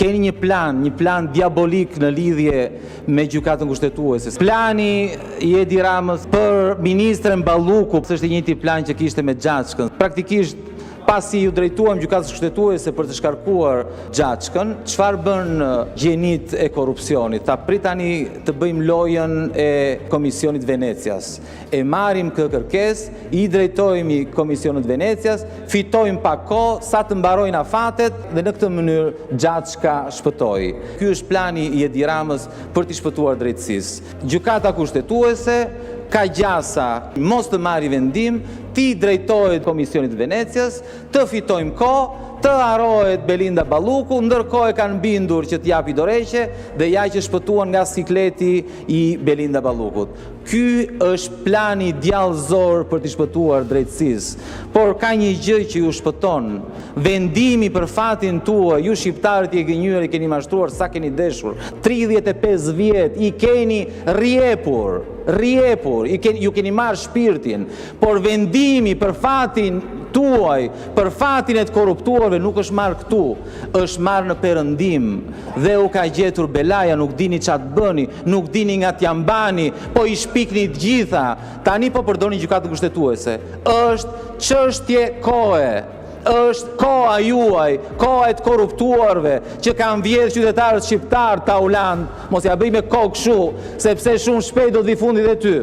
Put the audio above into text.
keni një plan diabolik në lidhje me gjykatën kushtetuese. Plani i Edi Ramës për ministren Balluku është i njëjti plan që kishte me Xhaçkën. Praktikisht pasi ju drejtuam gjykatës kushtetuese për të shkarkuar Xhaçkën, çfarë bën gjenit e korrupsionit? Ta pritani të bëjmë lojën e Komisionit Venecias. E marrim këtë kërkesë, i drejtojmë Komisionit Venecias, fitojmë pak kohë sa të mbarojnë afatet dhe në këtë mënyrë Xhaçka shpëtoi. Ky është plani i Edi Ramës për t'i shpëtuar drejtësisë. Gjykata kushtetuese ka gjasa mos të marri vendim, ti drejtohet Komisionit Venecias, të fitojmë kohë, të harohet Belinda Balluku, ndërkohë e kanë bindur që t'japi dorëheqje dhe ja që shpëtuan nga sikleti i Belinda Ballukut. Ky është plani djallëzor për t'i shpëtuar drejtësisë, por ka një gjë që ju shpëton. Vendimi për fatin tuaj, ju shqiptarët i gënjur, i keni mashtruar sa keni deshur. 35 vjet i keni rjepur, ju keni marrë shpirtin, por vendimi për fatin tuaj, për fatin e të korruptuarve nuk është marrë këtu, është marrë në Perëndim dhe u ka gjetur belaja, nuk dini çfarë bëni, nuk dini nga t'jambani, po i shpikni të gjitha. Tani po përdorni gjykatën kushtetuese. Është çështje kohe. Është koha juaj, koha e të korruptuarve që kanë vjedhur qytetarët shqiptar ta ulan, mos ja bëj me kokë kështu, sepse shumë shpejt do të vi fundi dhe ty.